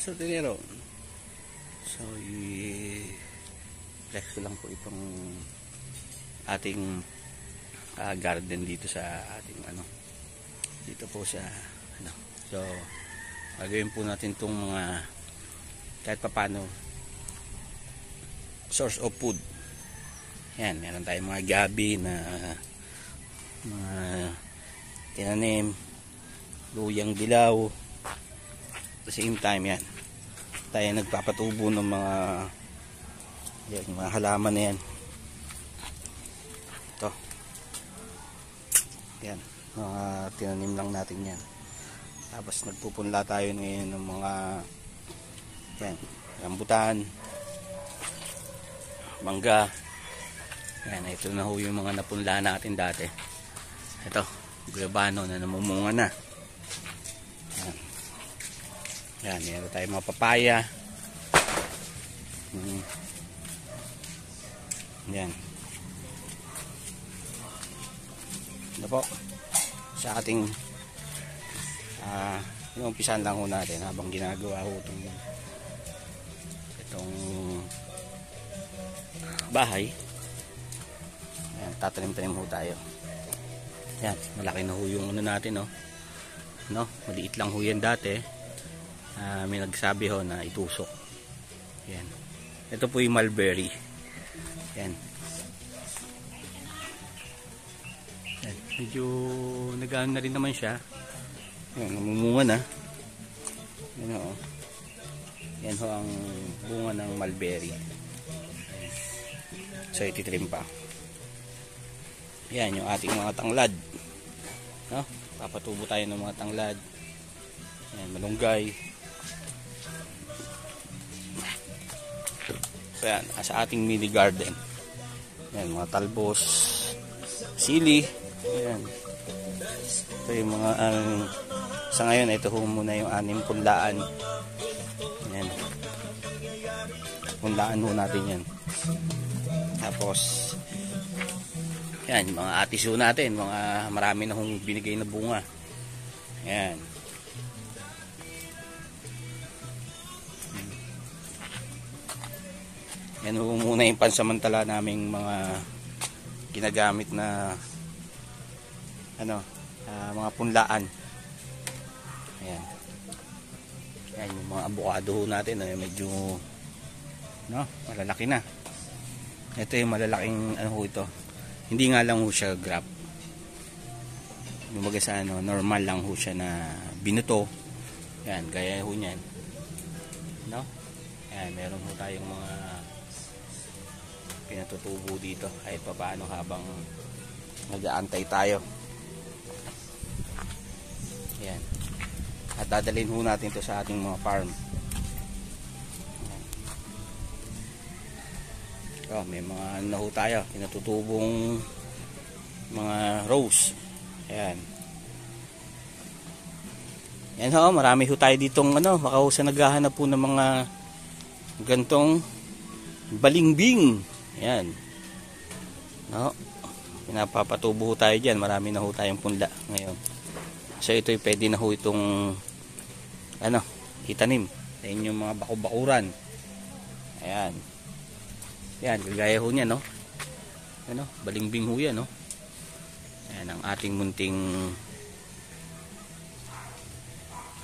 sortenero. So, i-flex ko lang po itong ating garden dito sa ating dito po sa So, gagawin po natin itong mga kahit papano source of food. Yan, meron tayong mga gabi na mga tinanim, luyang dilaw. At the same time, yan, tayo nagpapatubo ng mga halaman na yan. Ito, yan, mga tinanim lang natin yan. Tapos nagpupunla tayo ngayon ng mga yan, rambutan, mangga. Yan, ito na ho yung mga napunla natin dati. Ito, guayabano na namumunga na. Yan. Yan, meron tayong mga papaya. Yan. Ito po, sa ating umpisan lang ho natin habang ginagawa ho itong bahay. Yan, tatanim-tanim ho tayo. Yan, malaki na ho yung natin, no? Maliit lang ho yan dati. May nagsabi ho na itusok. Yan. Ito po yung mulberry. Yan. Yan. Medyo nagaan na rin naman siya. Yan, namumunga na. Yan ho. Yan ho ang bunga ng mulberry. So, ititrim pa. Yan, yung ating mga tanglad. No? Papatubo tayo ng mga tanglad. Yan, malunggay. So, yan, sa ating mini garden. Yan, mga talbos, sili. Yan. Ito yung mga, sa ngayon, ito ho muna yung 6 punlaan. Yan. Punlaan ho natin yan. Tapos, yan, yung mga atiso natin, mga marami na hong binigay na bunga. Yan. Yan ho muna yung pansamantala naming mga ginagamit na mga punlaan. Yan. Yan yung mga avocado ho natin, medyo malalaki na. Ito yung malalaking ito. Hindi nga lang ho siya grab. Lumaga sa normal lang ho siya na binuto. Yan, gaya ho niyan. No? Yan, meron ho tayong mga pinatutubo dito kahit pa paano habang nag-aantay tayo. Yan. At dadalhin ho natin ito sa ating mga farm. Oh, may mga ho tayo, pinatutubong mga rose. Ayan. Yan ho, marami ho tayo ditong baka ho sa naghahanap po ng mga gantong balimbing. Ayan. No? Pinapapatubo ho tayo dyan. Marami na ho tayong punla ngayon. So ito'y pwede na ho itong itanim sa inyong mga bakubakuran. Ayan. Yan, gagaya ho niya, balimbing ho yan, Yan ang ating munting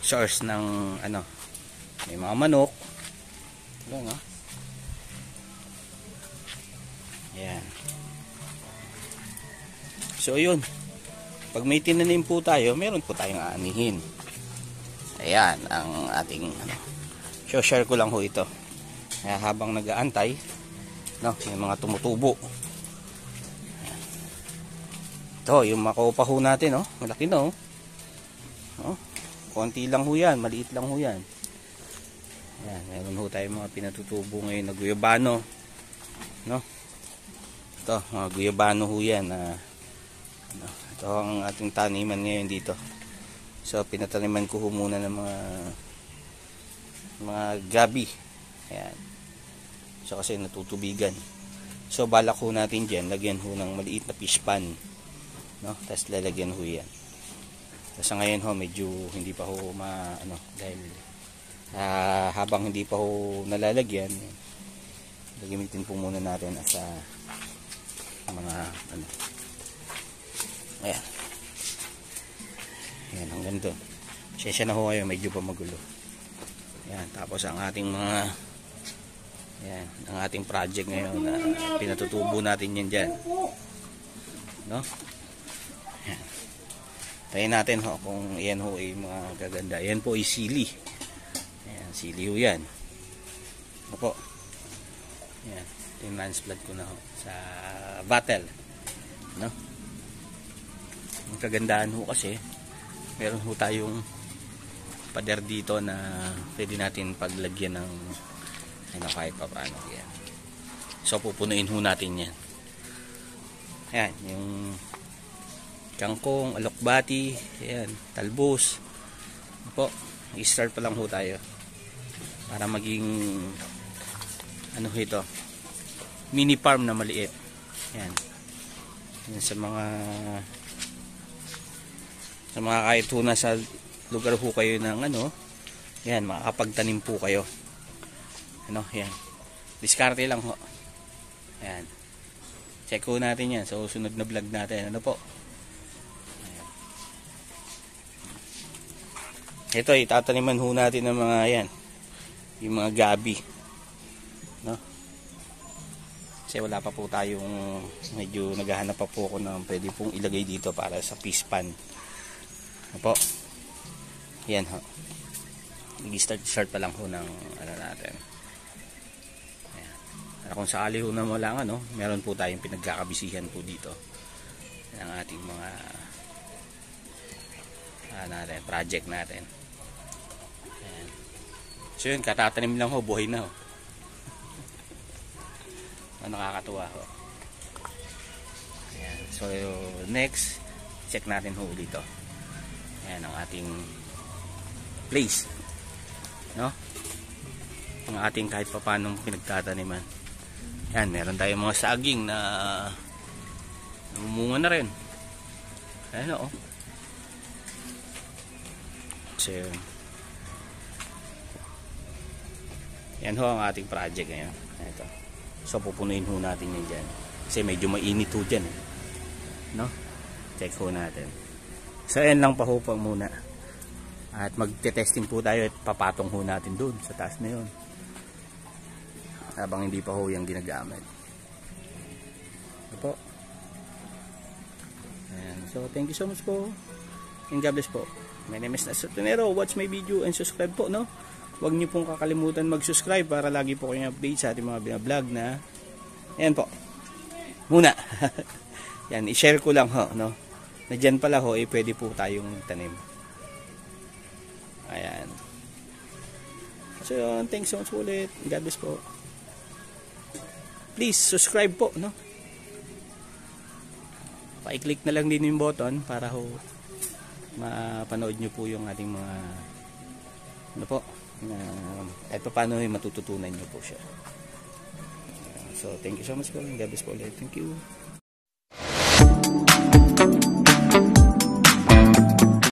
source ng may mga manok. Yan. So yun, pag may tinanim po tayo, meron po tayong aanihin. Ayan ang ating share ko lang ho ito. Kaya habang nag-aantay, may mga tumutubo. Ayan. Ito yung makopa ho natin, malaki na, konti lang ho yan, maliit lang ho yan. Ayan, meron ho tayong mga pinatutubo ngayon na guayabano, ito mga guayabano ho yan. Ito ang ating taniman ngayon dito. So pinataniman ko ho muna ng mga gabi. Ayan. So kasi natutubigan. So balak ho natin dyan, lagyan ho ng maliit na fish pan. Tapos lalagyan ho yan. So sa ngayon ho, medyo hindi pa ho dahil Habang hindi pa ho nalalagyan, gagamitin po muna natin sa mga ano. Ayan. Ayan, hanggang doon. Siyensya na ho kayo, medyo pa magulo. Ayan, tapos ang ating mga ayan, ang ating project ngayon na pinatutubo natin yan dyan. No? Ayan. Tayin natin ho kung yan ho ay mga gaganda. Yan po ay sili. Ayan, sili ho yan. Ano po? Ayan, tinlansplant ko na ho sa battle. No? Ang kagandahan ho kasi meron ho tayong pader dito na pwede natin paglagyan ng ano kahit pa paano yan. So pupunuin ho natin yan. Ayan, yung kangkong, alokbati, ayan, talbos. Ano po, i-start pa lang ho tayo para maging ano ho ito, mini farm na maliit. Ayan, yan sa mga kahit ho nasa lugar ho kayo ng ano, yan, makakapagtanim po kayo. Ano, yan. Diskarte lang ho. Ayan. Check ho natin yan sa susunod na vlog natin. Ano po? Ayan. Ito, itataniman ho natin ng mga yan. Yung mga gabi. No? Kasi wala pa po tayong medyo naghahanap pa po ako ng pwede pong ilagay dito para sa fish pan. Ano po? Yan ho. Nag-start pa lang ho ng ano natin. Ayan. Para kung sakali ho na wala nga, no, meron po tayong pinagkakabisihan po dito ng ating mga natin, project natin. Ayan. So yun, katatanim lang ho, buhay na ho. Nakakatuwa ho. Ayan. So next, check natin ho dito. Ayan ang ating place, no? Ang ating kahit pa paano pinagtataniman. Ayan, meron tayong mga saging na namumunga na rin. Ayan o. So, yan ho ang ating project ngayon. Ito. So pupunuin ho natin yan dyan. Kasi medyo mainit ho dyan. No? Check ho natin. So ayan lang pa ho pa muna. At magte-testing po tayo at papatong ho natin doon sa taas na yun. Habang hindi pa ho yung ginagamit. Ito po. Ayan. So thank you so much po. And God bless po. My name is Nestor Tonero. Watch my video and subscribe po, no? Huwag niyo pong kakalimutan mag-subscribe para lagi po kayong update sa ating mga binablog na ayan po. Muna. Yan, i-share ko lang ho, no? Na dyan pala ho, pwede po tayong tanim. Ayan. So yun, thanks so much ulit. God bless po. Please, subscribe po, no? Pa-click na lang din yung button para ho mapanood nyo po yung ating mga ano po, kahit pa paano matututunan nyo po siya. So, thank you so much po. God bless po ulit. Thank you.